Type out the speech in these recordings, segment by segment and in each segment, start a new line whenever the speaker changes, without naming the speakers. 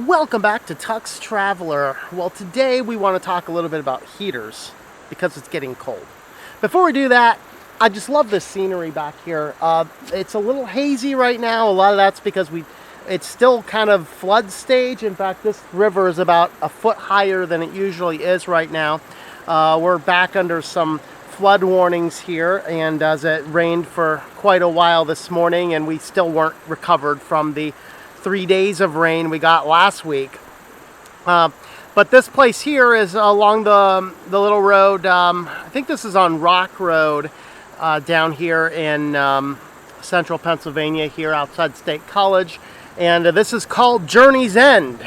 Welcome back to Tux Traveler. Well, today we want to talk a little bit about heaters because it's getting cold. Before we do that, I just love this scenery back here. It's a little hazy right now. A lot of that's because it's still kind of flood stage. In fact, this river is about a foot higher than it usually is right now. We're back under some flood warnings here, and as it rained for quite a while this morning, and we still weren't recovered from the 3 days of rain we got last week. But this place here is along the little road. I think this is on Rock Road down here in central Pennsylvania, here outside State College. And this is called Journey's End.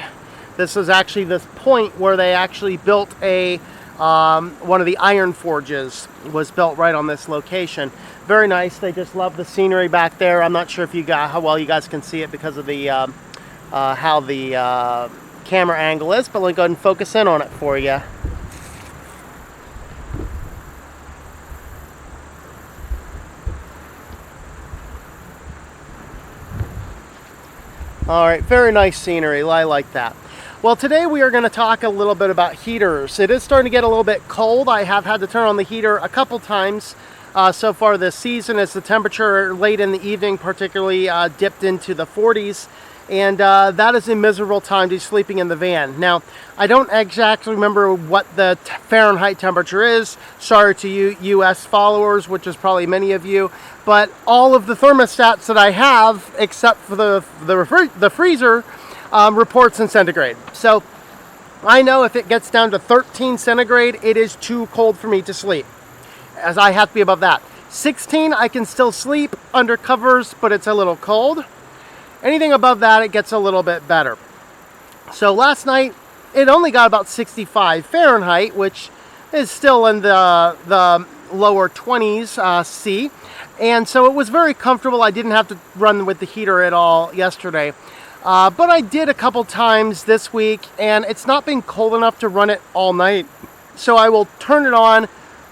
This is actually this point where they actually built a one of the iron forges was built right on this location. Very nice. They just love the scenery back there. I'm not sure if how well you guys can see it because of the how the camera angle is, but let me go ahead and focus in on it for you. All right, very nice scenery. I like that. Well, today we are going to talk a little bit about heaters. It is starting to get a little bit cold. I have had to turn on the heater a couple times so far this season, as the temperature late in the evening particularly dipped into the 40s, and that is a miserable time to be sleeping in the van. Now, I don't exactly remember what the Fahrenheit temperature is. Sorry to you US followers, which is probably many of you, but all of the thermostats that I have, except for the freezer, reports in centigrade. So I know if it gets down to 13 centigrade, it is too cold for me to sleep, as I have to be above that. 16, I can still sleep under covers, but it's a little cold. Anything above that, it gets a little bit better. So last night, it only got about 65 Fahrenheit, which is still in the lower 20s C. And so it was very comfortable. I didn't have to run with the heater at all yesterday. But I did a couple times this week, and it's not been cold enough to run it all night. So I will turn it on,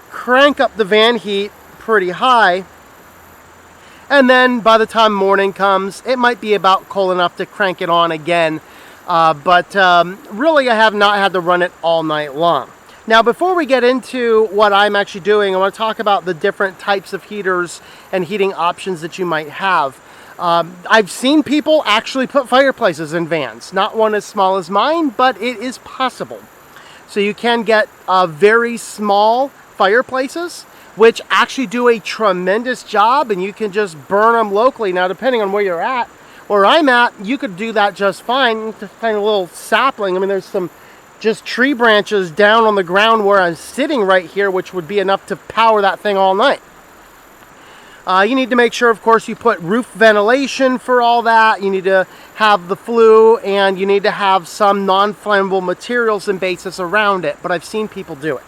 crank up the van heat pretty high, and then by the time morning comes, it might be about cold enough to crank it on again. But really, I have not had to run it all night long. Now, before we get into what I'm actually doing, I want to talk about the different types of heaters and heating options that you might have. I've seen people actually put fireplaces in vans. Not one as small as mine, but it is possible. So you can get very small fireplaces, which actually do a tremendous job, and you can just burn them locally. Now, depending on where you're at, where I'm at, you could do that just fine. Just find a little sapling. I mean, there's some just tree branches down on the ground where I'm sitting right here, which would be enough to power that thing all night. You need to make sure, of course, you put roof ventilation for all that. You need to have the flue, and you need to have some non-flammable materials and bases around it. But I've seen people do it.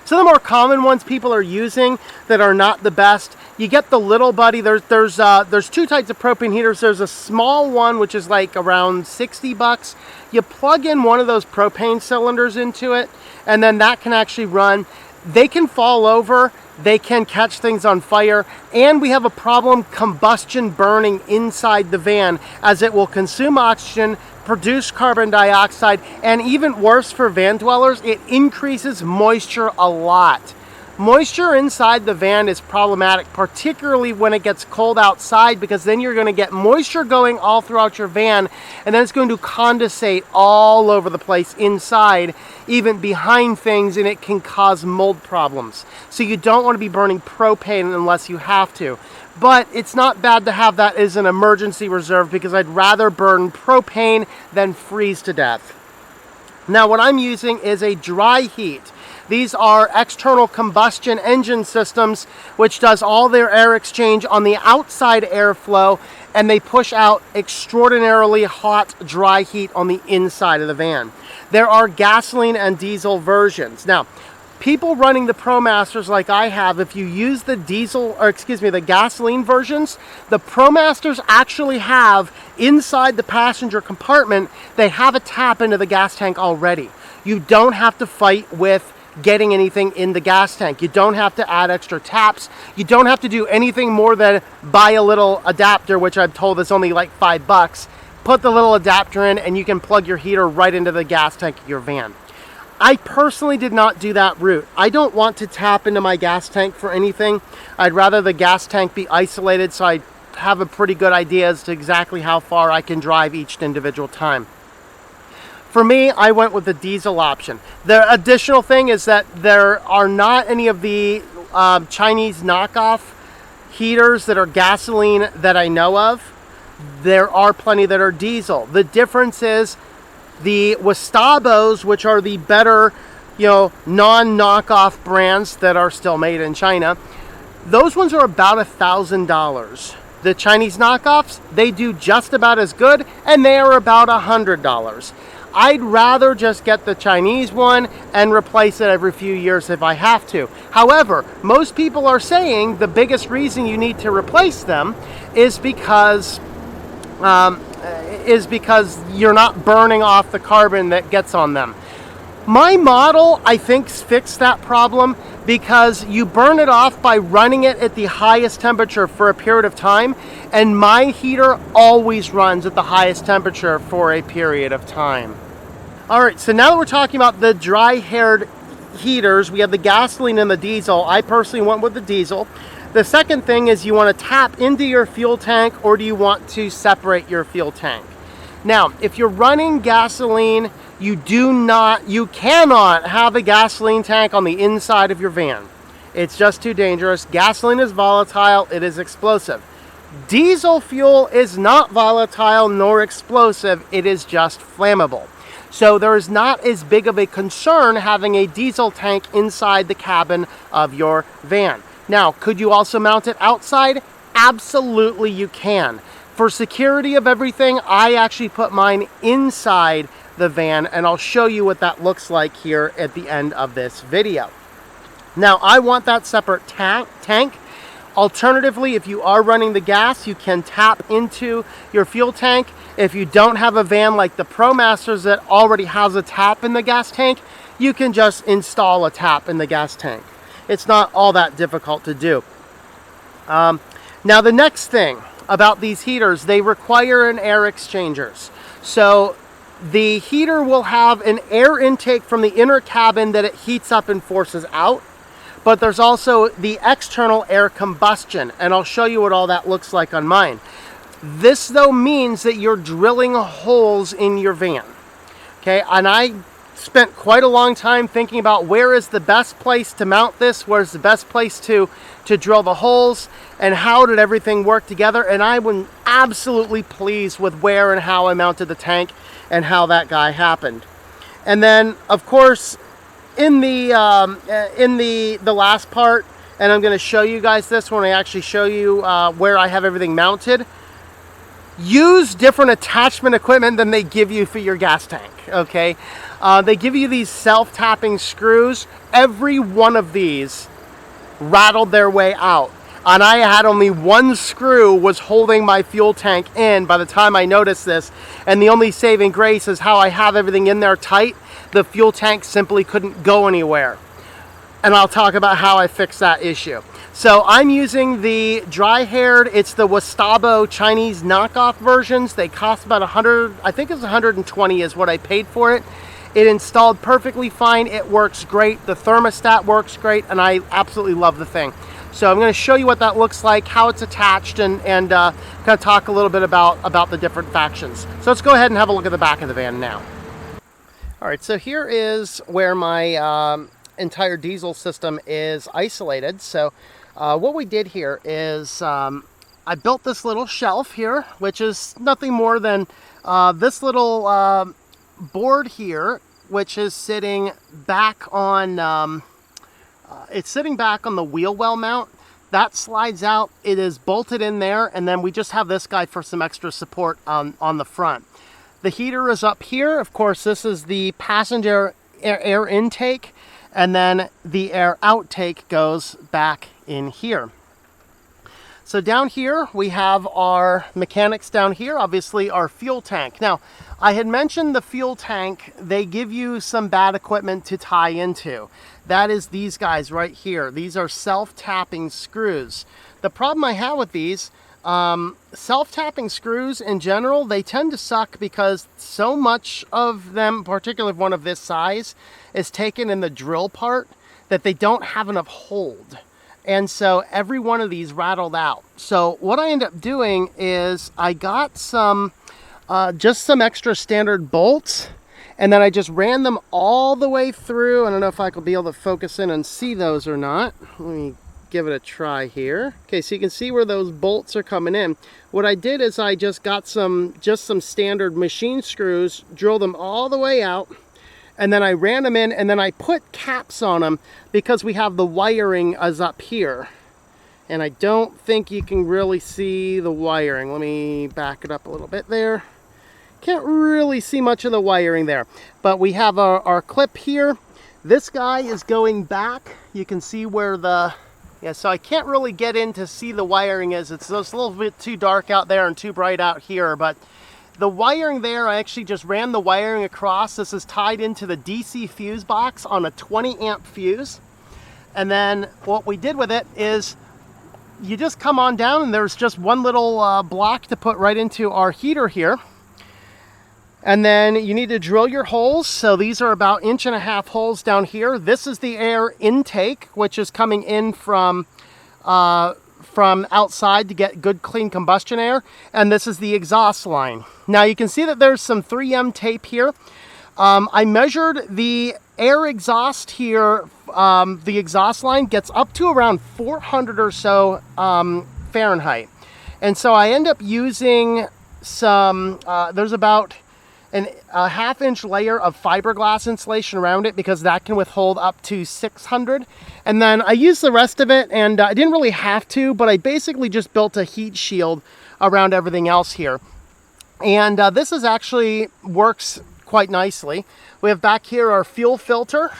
So the more common ones people are using that are not the best, you get the little buddy. There's two types of propane heaters. There's a small one, which is like around 60 bucks. You plug in one of those propane cylinders into it, and then that can actually run. They can fall over. They can catch things on fire, and we have a problem combustion burning inside the van, as it will consume oxygen, produce carbon dioxide, and even worse for van dwellers, it increases moisture a lot. Moisture inside the van is problematic, particularly when it gets cold outside, because then you're going to get moisture going all throughout your van, and then it's going to condensate all over the place inside, even behind things, and it can cause mold problems. So you don't want to be burning propane unless you have to. But it's not bad to have that as an emergency reserve, because I'd rather burn propane than freeze to death. Now, what I'm using is a dry heat. These are external combustion engine systems, which does all their air exchange on the outside airflow, and they push out extraordinarily hot, dry heat on the inside of the van. There are gasoline and diesel versions. Now, people running the ProMasters like I have, if you use the the gasoline versions, the ProMasters actually have inside the passenger compartment, they have a tap into the gas tank already. You don't have to fight with getting anything in the gas tank. You don't have to add extra taps. You don't have to do anything more than buy a little adapter, which I'm told is only like $5. put the little adapter in, and you can plug your heater right into the gas tank of your van. I personally did not do that route. I don't want to tap into my gas tank for anything. I'd rather the gas tank be isolated so I have a pretty good idea as to exactly how far I can drive each individual time. For me, I went with the diesel option. The additional thing is that there are not any of the Chinese knockoff heaters that are gasoline that I know of. There are plenty that are diesel. The difference is the Wastabos, which are the better, non-knockoff brands that are still made in China, those ones are about $1,000. The Chinese knockoffs, they do just about as good, and they are about $100. I'd rather just get the Chinese one and replace it every few years if I have to. However, most people are saying the biggest reason you need to replace them is because you're not burning off the carbon that gets on them. My model, I think, fixed that problem because you burn it off by running it at the highest temperature for a period of time, and my heater always runs at the highest temperature for a period of time. All right, so now that we're talking about the dry-haired heaters, we have the gasoline and the diesel. I personally went with the diesel. The second thing is, you want to tap into your fuel tank, or do you want to separate your fuel tank? Now, if you're running gasoline, you cannot have a gasoline tank on the inside of your van. It's just too dangerous. Gasoline is volatile, it is explosive. Diesel fuel is not volatile nor explosive, it is just flammable. So there is not as big of a concern having a diesel tank inside the cabin of your van. Now, could you also mount it outside? Absolutely you can. For security of everything, I actually put mine inside the van, and I'll show you what that looks like here at the end of this video. Now, I want that separate tank. Alternatively, if you are running the gas, you can tap into your fuel tank. If you don't have a van like the ProMasters that already has a tap in the gas tank, you can just install a tap in the gas tank. It's not all that difficult to do. Now, the next thing about these heaters, they require an air exchangers. So the heater will have an air intake from the inner cabin that it heats up and forces out. But there's also the external air combustion, and I'll show you what all that looks like on mine. This, though, means that you're drilling holes in your van. Okay, and I spent quite a long time thinking about where is the best place to mount this, where's the best place to drill the holes, and how did everything work together. And I was absolutely pleased with where and how I mounted the tank and how that guy happened. And then, of course, in the last part, and I'm going to show you guys this when I actually show you where I have everything mounted. Use different attachment equipment than they give you for your gas tank, okay? They give you these self-tapping screws. Every one of these rattled their way out. And I had only one screw was holding my fuel tank in by the time I noticed this. And the only saving grace is how I have everything in there tight. The fuel tank simply couldn't go anywhere. And I'll talk about how I fixed that issue. So I'm using the dry-haired, it's the Wastabo Chinese knockoff versions. They cost about 100, I think it's 120 is what I paid for it. It installed perfectly fine, it works great, the thermostat works great, and I absolutely love the thing. So I'm going to show you what that looks like, how it's attached, and kind of talk a little bit about the different factions. So let's go ahead and have a look at the back of the van now. All right, so here is where my entire diesel system is isolated. So what we did here is I built this little shelf here, which is nothing more than this little board here, which is sitting back on it's sitting back on the wheel well mount. That slides out, it is bolted in there, and then we just have this guy for some extra support on the front. The heater is up here. Of course, this is the passenger air intake, and then the air outtake goes back in here. So down here we have our mechanics down here, obviously our fuel tank. Now, I had mentioned the fuel tank, they give you some bad equipment to tie into. That is these guys right here. These are self-tapping screws. The problem I have with these, Self-tapping screws in general, they tend to suck because so much of them, particularly one of this size, is taken in the drill part that they don't have enough hold. And so every one of these rattled out. So what I end up doing is I got some, just some extra standard bolts, and then I just ran them all the way through. I don't know if I could be able to focus in and see those or not. Let me give it a try here. Okay, so you can see where those bolts are coming in. What I did is I just got some standard machine screws, drilled them all the way out, and then I ran them in, and then I put caps on them because we have the wiring is up here. And I don't think you can really see the wiring. Let me back it up a little bit there. Can't really see much of the wiring there. But we have our clip here. This guy is going back. You can see where the... Yeah, so I can't really get in to see the wiring is. It's just a little bit too dark out there and too bright out here. But the wiring there, I actually just ran the wiring across. This is tied into the DC fuse box on a 20 amp fuse. And then what we did with it is you just come on down and there's just one little block to put right into our heater here. And then you need to drill your holes. So these are about 1.5 inch holes down here. This is the air intake, which is coming in from outside to get good clean combustion air. And this is the exhaust line. Now you can see that there's some 3M tape here. I measured the air exhaust here. The exhaust line gets up to around 400 or so Fahrenheit. And so I end up using some, there's about a 1/2 inch layer of fiberglass insulation around it because that can withhold up to 600. And then I used the rest of it, and I didn't really have to, but I basically just built a heat shield around everything else here. And this is actually works quite nicely. We have back here our fuel filter,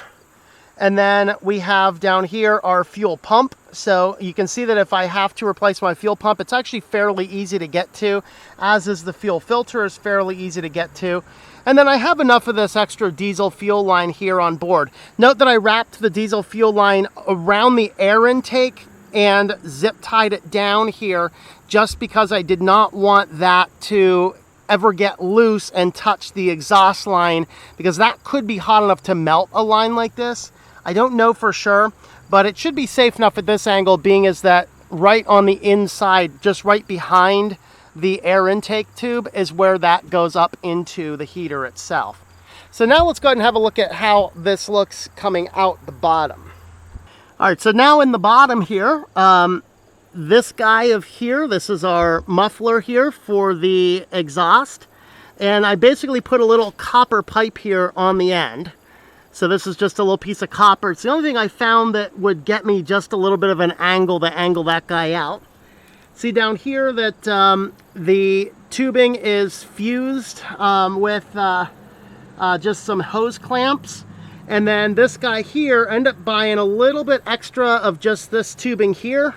and then we have down here our fuel pump. So you can see that if I have to replace my fuel pump, it's actually fairly easy to get to, as is the fuel filter is fairly easy to get to. And then I have enough of this extra diesel fuel line here on board. Note that I wrapped the diesel fuel line around the air intake and zip tied it down here just because I did not want that to ever get loose and touch the exhaust line, because that could be hot enough to melt a line like this. I don't know for sure, but it should be safe enough at this angle, being is that right on the inside, just right behind the air intake tube, is where that goes up into the heater itself. So now let's go ahead and have a look at how this looks coming out the bottom. All right, so now in the bottom here, this guy of here, this is our muffler here for the exhaust. And I basically put a little copper pipe here on the end. So this is just a little piece of copper. It's the only thing I found that would get me just a little bit of an angle to angle that guy out. See down here that the tubing is fused with just some hose clamps. And then this guy here, I end up buying a little bit extra of just this tubing here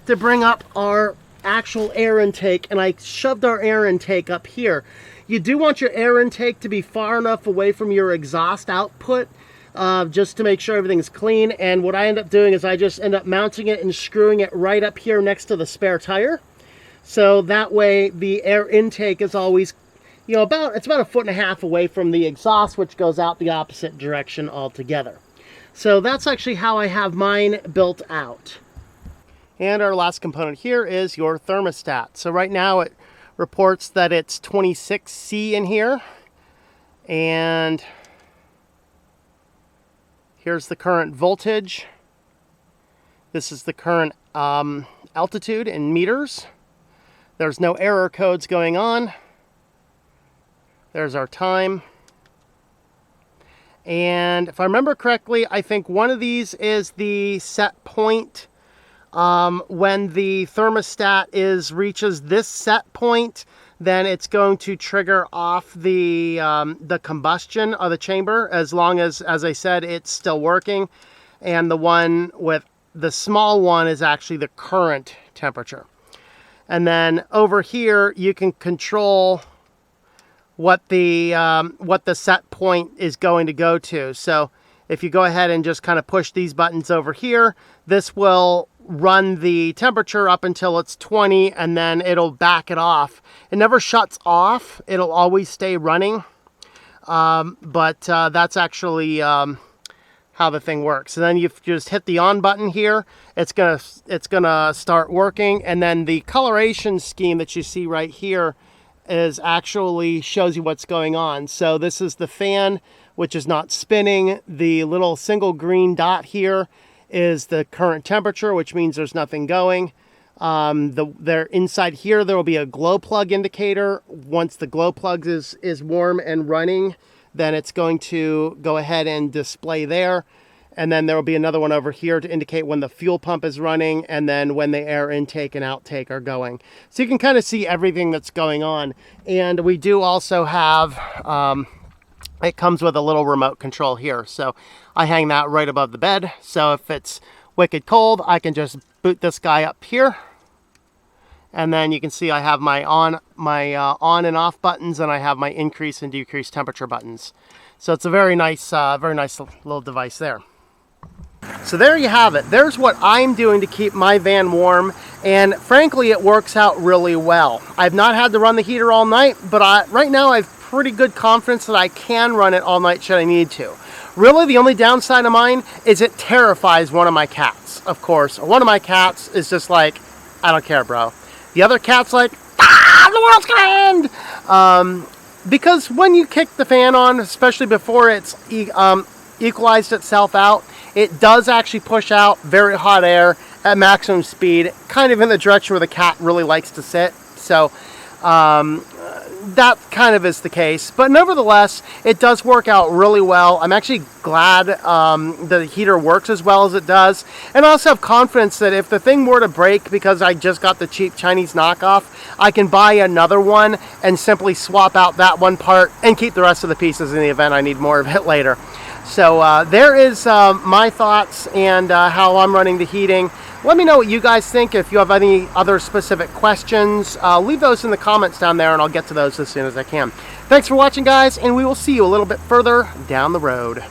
to bring up our actual air intake. And I shoved our air intake up here. You do want your air intake to be far enough away from your exhaust output just to make sure everything's clean. And what I end up doing is I just end up mounting it and screwing it right up here next to the spare tire. So that way the air intake is always, you know, it's about 1.5 feet away from the exhaust, which goes out the opposite direction altogether. So that's actually how I have mine built out. And our last component here is your thermostat. So right now it reports that it's 26C in here, and here's the current voltage. This is the current altitude in meters. There's no error codes going on. There's our time. And if I remember correctly, I think one of these is the set point. When the thermostat reaches this set point, then it's going to trigger off the combustion of the chamber, as long as I said, it's still working. And the one with the small one is actually the current temperature. And then over here, you can control what the set point is going to go to. So if you go ahead and just kind of push these buttons over here, this will run the temperature up until it's 20, and then it'll back it off. It never shuts off. It'll always stay running. But that's actually how the thing works. And then you just hit the on button here. It's gonna start working, and then the coloration scheme that you see right here is actually shows you what's going on. So this is the fan, which is not spinning. The little single green dot here is the current temperature, which means there's nothing going. There inside here, there will be a glow plug indicator. Once the glow plug is warm and running, then it's going to go ahead and display there. And then there will be another one over here to indicate when the fuel pump is running, and then when the air intake and outtake are going. So you can kind of see everything that's going on. And we do also have, it comes with a little remote control here. So I hang that right above the bed. So if it's wicked cold, I can just boot this guy up here. And then you can see I have my on and off buttons, and I have my increase and decrease temperature buttons. So it's a very nice little device there. So there you have it. There's what I'm doing to keep my van warm, and frankly, it works out really well. I've not had to run the heater all night, but right now I have pretty good confidence that I can run it all night should I need to. Really, the only downside of mine is it terrifies one of my cats, of course. One of my cats is just like, I don't care, bro. The other cat's like, ah, the world's gonna end! Because when you kick the fan on, especially before it's equalized itself out, it does actually push out very hot air at maximum speed, kind of in the direction where the cat really likes to sit. So that kind of is the case. But nevertheless, it does work out really well. I'm actually glad the heater works as well as it does. And I also have confidence that if the thing were to break because I just got the cheap Chinese knockoff, I can buy another one and simply swap out that one part and keep the rest of the pieces in the event I need more of it later. So there is my thoughts and how I'm running the heating. Let me know what you guys think. If you have any other specific questions, leave those in the comments down there, and I'll get to those as soon as I can. Thanks for watching, guys, and we will see you a little bit further down the road.